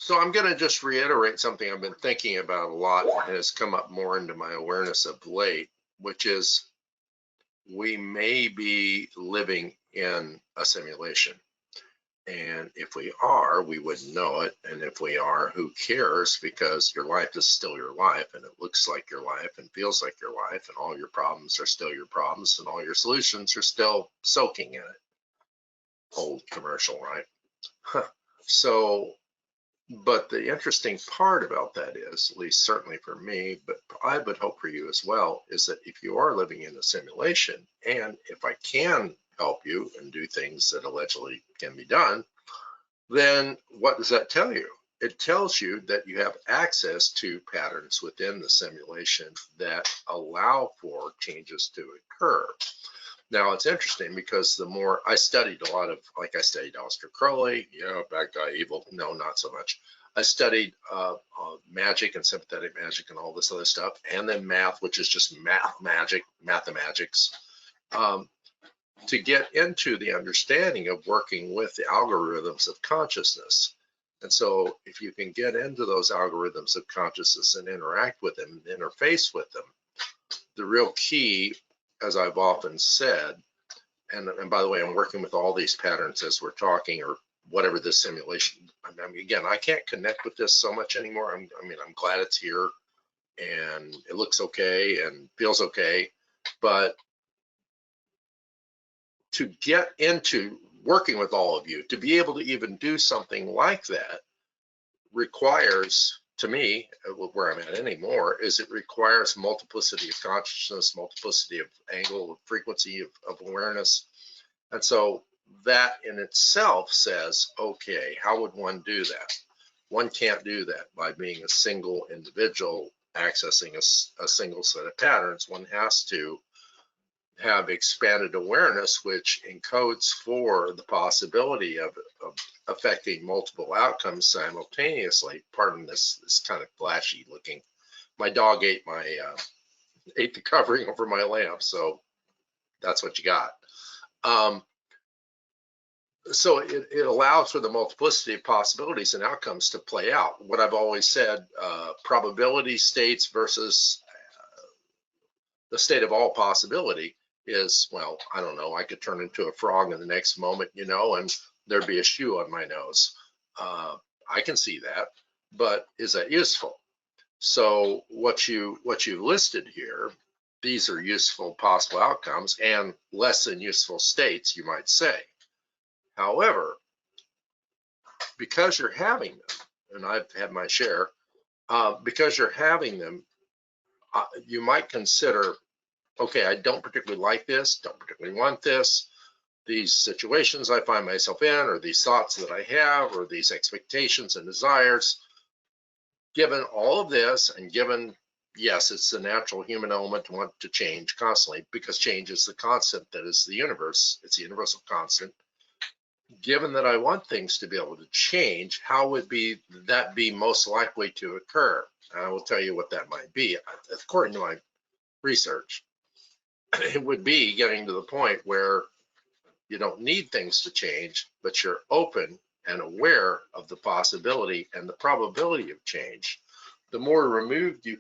So I'm going to just reiterate something I've been thinking about a lot and has come up more into my awareness of late, which is we may be living in a simulation. And if we are, we wouldn't know it. And if we are, who cares? Because your life is still your life, and it looks like your life and feels like your life, and all your problems are still your problems, and all your solutions are still soaking in it. Old commercial, right? So, but the interesting part about that is, at least certainly for me, but I would hope for you as well, is that if you are living in a simulation, and if I can help you and do things that allegedly can be done, then what does that tell you? It tells you that you have access to patterns within the simulation that allow for changes to occur. Now, it's interesting because the more I studied a lot of, like I studied Aleister Crowley, bad guy, evil. No, not so much. I studied magic and sympathetic magic and all this other stuff, and then math, which is just mathematics, to get into the understanding of working with the algorithms of consciousness. And so if you can get into those algorithms of consciousness and interact with them, interface with them, the real key, as I've often said, and by the way, I'm working with all these patterns as we're talking, or whatever this simulation. I mean, again, I can't connect with this so much anymore. I'm glad it's here, and it looks okay and feels okay, but to get into working with all of you, to be able to even do something like that, requires, to me, where I'm at anymore, is it requires multiplicity of consciousness, multiplicity of angle, frequency of awareness. And so that in itself says, okay, how would one do that? One can't do that by being a single individual accessing a single set of patterns. One has to have expanded awareness, which encodes for the possibility of affecting multiple outcomes simultaneously. Pardon this kind of flashy looking. My dog ate the covering over my lamp, so that's what you got. So it allows for the multiplicity of possibilities and outcomes to play out. What I've always said, probability states versus the state of all possibility is, well, I don't know, I could turn into a frog in the next moment, and there'd be a shoe on my nose. I can see that, but is that useful? So what you listed here, these are useful possible outcomes and less than useful states, you might say. However, because you're having them, and I've had my share, because you're having them, you might consider, okay, I don't particularly like this, don't particularly want this, these situations I find myself in, or these thoughts that I have, or these expectations and desires. Given all of this, and given, yes, it's the natural human element to want to change constantly, because change is the constant that is the universe, it's the universal constant. Given that I want things to be able to change, how would that be most likely to occur? And I will tell you what that might be. According to my research, it would be getting to the point where you don't need things to change, but you're open and aware of the possibility and the probability of change. The more removed you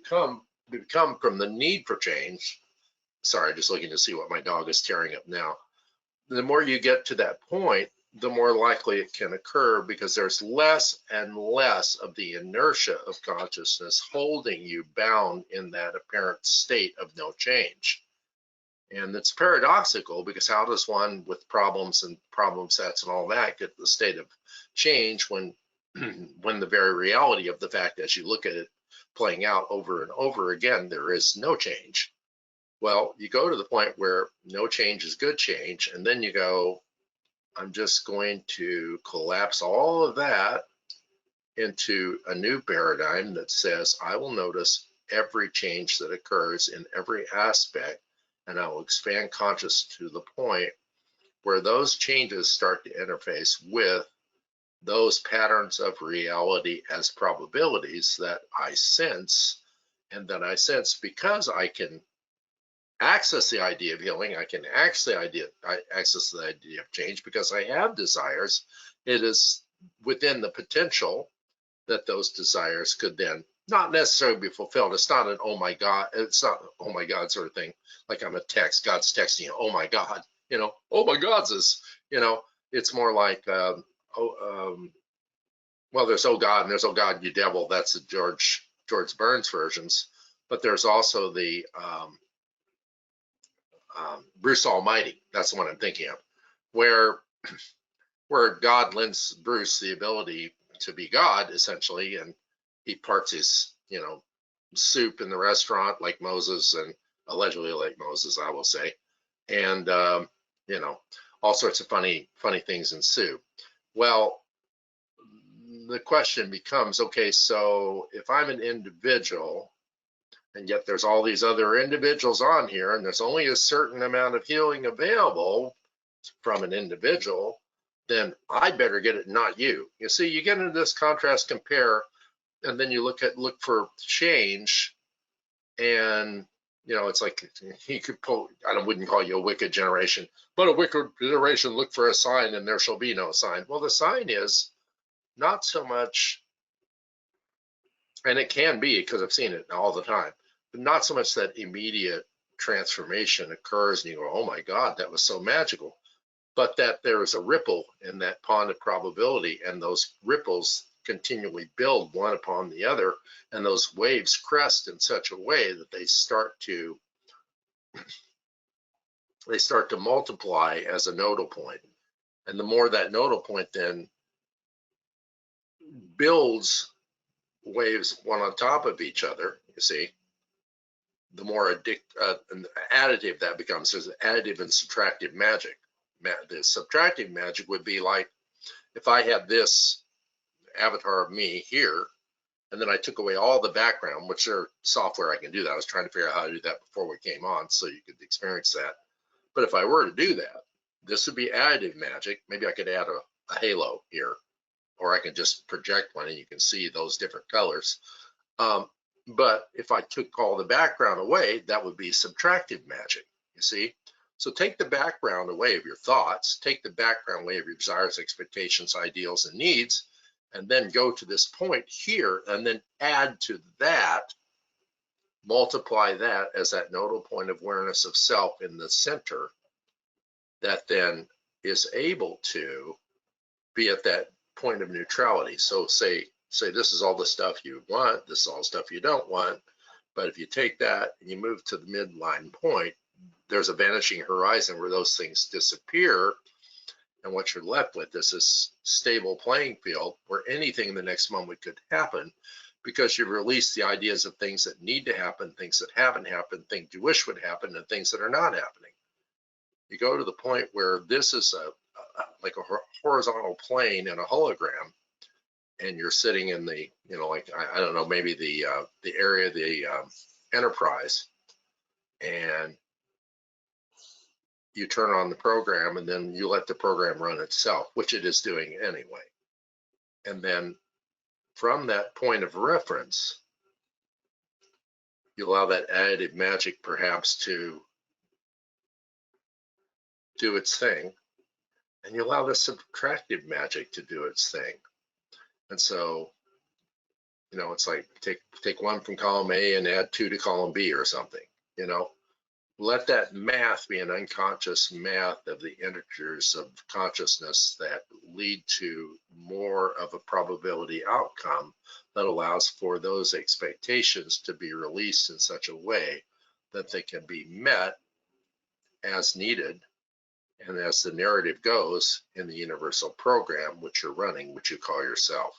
become from the need for change, sorry, just looking to see what my dog is tearing up now. The more you get to that point, the more likely it can occur, because there's less and less of the inertia of consciousness holding you bound in that apparent state of no change. And it's paradoxical, because how does one, with problems and problem sets and all that, get the state of change when when the very reality of the fact, as you look at it playing out over and over again, there is no change? Well, you go to the point where no change is good change, and then you go, I'm just going to collapse all of that into a new paradigm that says I will notice every change that occurs in every aspect, and I will expand consciousness to the point where those changes start to interface with those patterns of reality as probabilities that I sense, and that I sense because I can access the idea of healing, I can access the idea of change because I have desires. It is within the potential that those desires could then not necessarily be fulfilled. It's not an oh my God, it's not oh my God sort of thing. Like I'm a text, God's texting you, oh my God, oh my God's is, it's more like, well, there's oh God and there's oh God, you devil. That's the George Burns versions, but there's also the Bruce Almighty. That's the one I'm thinking of, where God lends Bruce the ability to be God essentially, and he parts his soup in the restaurant like Moses, and allegedly like Moses, I will say, and all sorts of funny things ensue. Well, the question becomes, okay, so if I'm an individual and yet there's all these other individuals on here and there's only a certain amount of healing available from an individual, then I better get it, not you. You see, you get into this contrast compare, and then you look for change, and it's like he could pull, wouldn't call you a wicked generation, but a wicked generation look for a sign and there shall be no sign. Well, the sign is not so much, and it can be because I've seen it all the time, but not so much that immediate transformation occurs and you go, oh my God, that was so magical, but that there is a ripple in that pond of probability, and those ripples continually build one upon the other, and those waves crest in such a way that they start to multiply as a nodal point. And the more that nodal point then builds waves one on top of each other, you see, the more additive that becomes. There's additive and subtractive magic. The subtractive magic would be like if I had this avatar of me here, and then I took away all the background, which there's software I can do that. I was trying to figure out how to do that before we came on so you could experience that. But if I were to do that, this would be additive magic. Maybe I could add a halo here, or I can just project one and you can see those different colors. But if I took all the background away, that would be subtractive magic, you see? So take the background away of your thoughts, take the background away of your desires, expectations, ideals, and needs, and then go to this point here and then add to that, multiply that as that nodal point of awareness of self in the center that then is able to be at that point of neutrality. So say this is all the stuff you want, this is all the stuff you don't want, but if you take that and you move to the midline point, there's a vanishing horizon where those things disappear, and what you're left with is this stable playing field where anything in the next moment could happen, because you've released the ideas of things that need to happen, things that haven't happened, things you wish would happen, and things that are not happening. You go to the point where this is like a horizontal plane in a hologram, and you're sitting in the, like, I don't know, maybe the area of the Enterprise, and you turn on the program, and then you let the program run itself, which it is doing anyway. And then from that point of reference, you allow that additive magic perhaps to do its thing, and you allow the subtractive magic to do its thing. And so, it's like take one from column A and add 2 to column B or something, Let that math be an unconscious math of the integers of consciousness that lead to more of a probability outcome that allows for those expectations to be released in such a way that they can be met as needed and as the narrative goes in the universal program which you're running, which you call yourself.